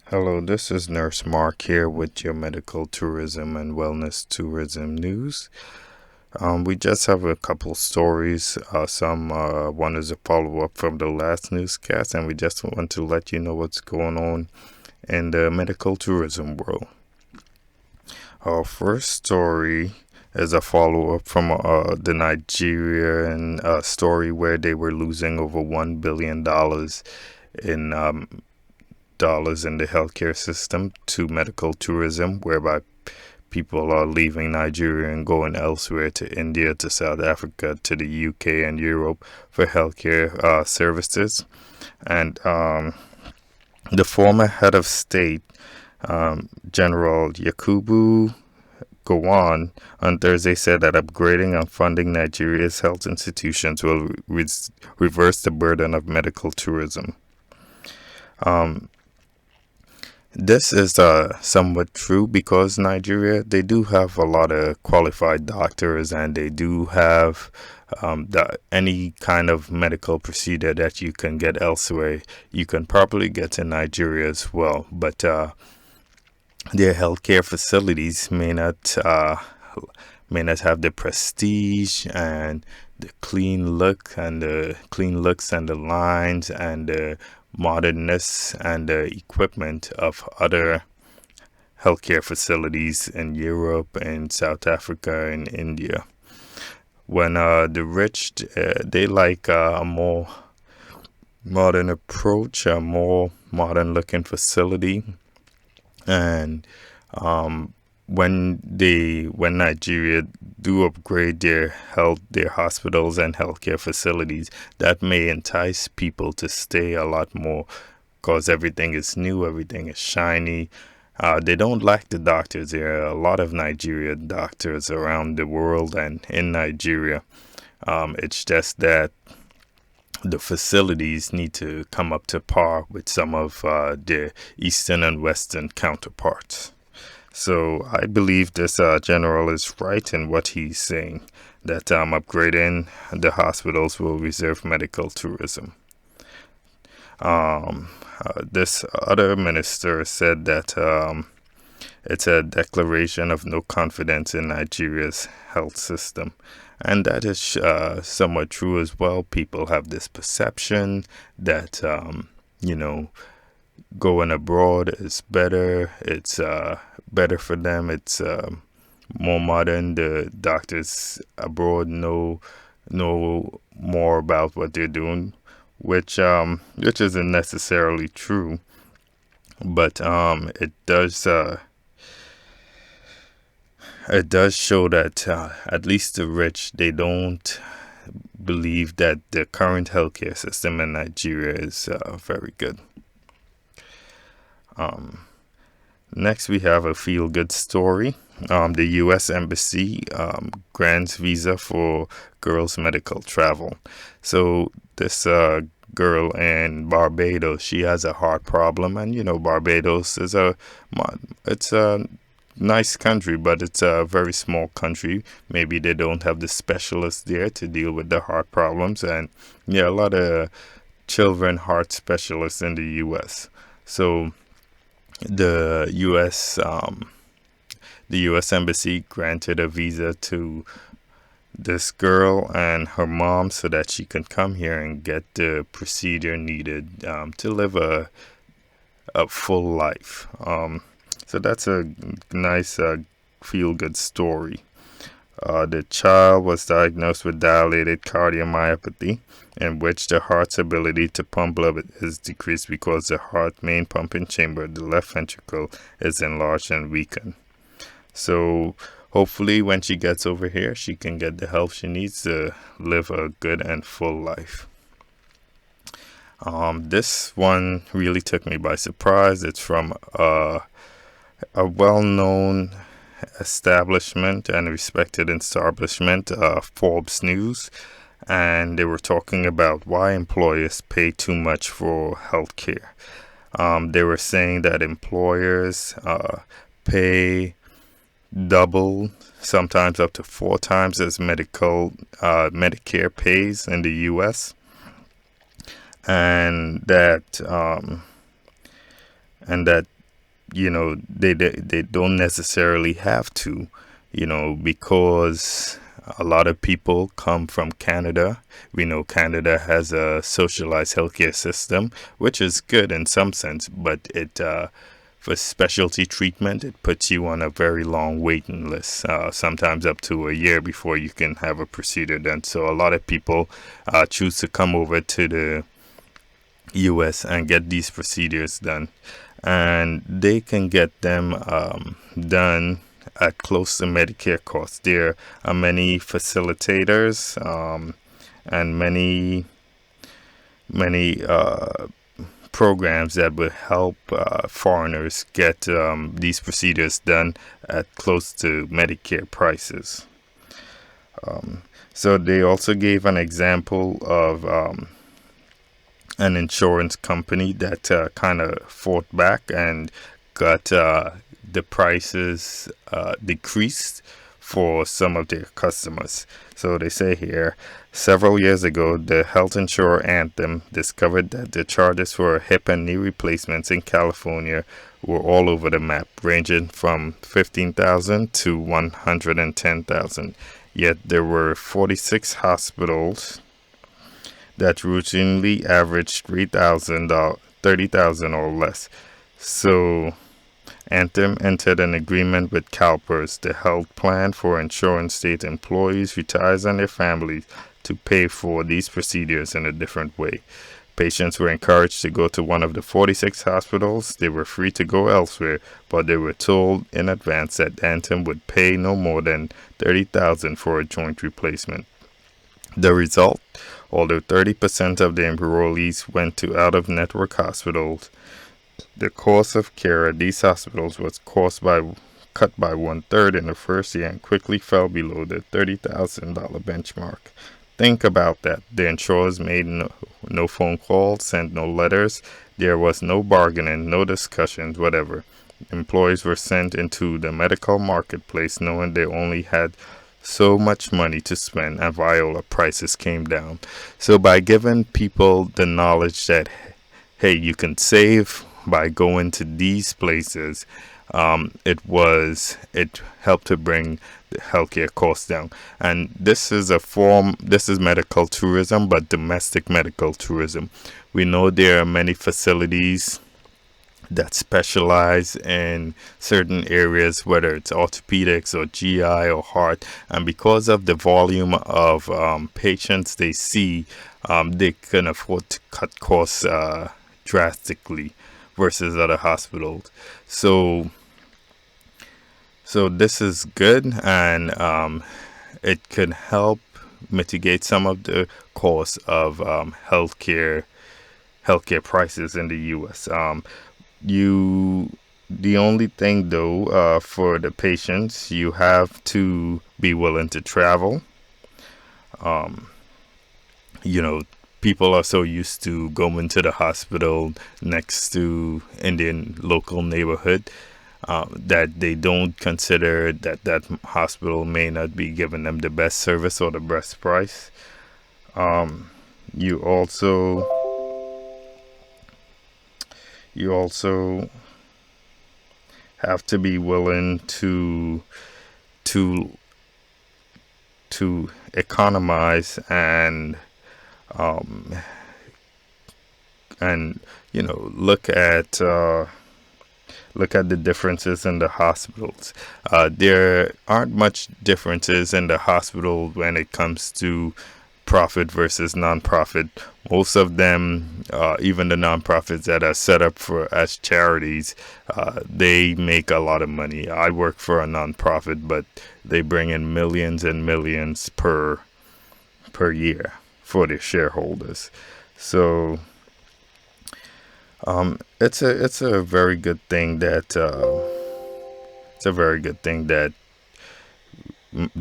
Hello, this is Nurse Mark here with your medical tourism and wellness tourism news. We just have a couple stories. Some one is a follow up from the last newscast, and we just want to let you know what's going on in the medical tourism world. Our first story is a follow up from the Nigerian story where they were losing over $1 billion in dollars in the healthcare system to medical tourism, whereby people are leaving Nigeria and going elsewhere to India, to South Africa, to the UK and Europe for healthcare services. And the former head of state, General Yakubu Gowon, on Thursday said that upgrading and funding Nigeria's health institutions will reverse the burden of medical tourism. Um, This is somewhat true because Nigeria, they do have a lot of qualified doctors, and they do have any kind of medical procedure that you can get elsewhere, you can probably get in Nigeria as well. But their healthcare facilities may not have the prestige and the clean looks and the lines and the modernness and the equipment of other healthcare facilities in Europe and South Africa and India. When the rich, they like a more modern approach, a more modern looking facility, and um, when Nigeria do upgrade their hospitals and healthcare facilities, that may entice people to stay a lot more because everything is new, everything is shiny. They don't like the doctors. There are a lot of Nigerian doctors around the world and in Nigeria. It's just that the facilities need to come up to par with some of their eastern and western counterparts. So I believe this general is right in what he's saying, that upgrading the hospitals will reserve medical tourism. This other minister said that it's a declaration of no confidence in Nigeria's health system. And that is somewhat true as well. People have this perception that, you know, going abroad is better. It's better for them. It's more modern. The doctors abroad know more about what they're doing, which isn't necessarily true, but it does show that at least the rich, they don't believe that the current healthcare system in Nigeria is very good. Um, Next, we have a feel good story. The U.S. Embassy grants visa for girls' medical travel. So, this girl in Barbados, she has a heart problem, and Barbados is it's a nice country, but it's a very small country. Maybe they don't have the specialists there to deal with the heart problems, and yeah, a lot of children heart specialists in the U.S. So the U.S. The U.S. Embassy granted a visa to this girl and her mom so that she can come here and get the procedure needed to live a full life. So that's a nice feel good story. The child was diagnosed with dilated cardiomyopathy, in which the heart's ability to pump blood is decreased because the heart main pumping chamber, the left ventricle, is enlarged and weakened. So hopefully when she gets over here, she can get the help she needs to live a good and full life. This one really took me by surprise. It's from a well-known establishment and respected establishment, Forbes News, and they were talking about why employers pay too much for healthcare. They were saying that employers pay double, sometimes up to four times as Medicare pays in the U.S., and that they don't necessarily have to, because a lot of people come from Canada. We know Canada has a socialized healthcare system, which is good in some sense, but it for specialty treatment, it puts you on a very long waiting list, sometimes up to a year before you can have a procedure done. So a lot of people choose to come over to the US and get these procedures done. And they can get them done at close to Medicare costs. There are many facilitators and many programs that will help foreigners get these procedures done at close to Medicare prices. So they also gave an example of an insurance company that kind of fought back and got the prices decreased for some of their customers. So they say here, several years ago, the health insurer Anthem discovered that the charges for hip and knee replacements in California were all over the map, ranging from $15,000 to $110,000. Yet there were 46 hospitals that routinely averaged $30,000 or less. So Anthem entered an agreement with CalPERS, the health plan for insuring state employees, retirees, and their families, to pay for these procedures in a different way. Patients were encouraged to go to one of the 46 hospitals. They were free to go elsewhere, but they were told in advance that Anthem would pay no more than $30,000 for a joint replacement. The result, although 30% of the enrollees went to out-of-network hospitals, the cost of care at these hospitals was cut by 1/3 in the first year and quickly fell below the $30,000 benchmark. Think about that. The insurers made no phone calls, sent no letters. There was no bargaining, no discussions, whatever. Employees were sent into the medical marketplace knowing they only had so much money to spend, and Viola prices came down. So by giving people the knowledge that, hey, you can save by going to these places, it helped to bring the healthcare costs down. And this is medical tourism, but domestic medical tourism. We know there are many facilities that specialize in certain areas, whether it's orthopedics or GI or heart, and because of the volume of patients they see, they can afford to cut costs drastically versus other hospitals. So this is good, and it can help mitigate some of the costs of healthcare prices in the U.S. The only thing though, for the patients, you have to be willing to travel. People are so used to going to the hospital next to in their local neighborhood that they don't consider that hospital may not be giving them the best service or the best price. You also have to be willing to economize and look at the differences in the hospitals. There aren't much differences in the hospital when it comes to profit versus non-profit. Most of them, even the non-profits that are set up as charities, they make a lot of money. I work for a non-profit, but they bring in millions and millions per year for their shareholders. So it's a very good thing that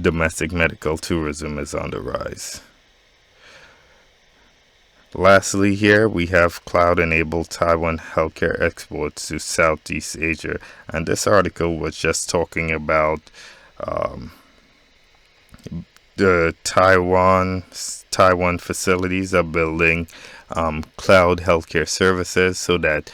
domestic medical tourism is on the rise. Lastly, here we have cloud-enabled Taiwan healthcare exports to Southeast Asia, and this article was just talking about the Taiwan facilities are building cloud healthcare services so that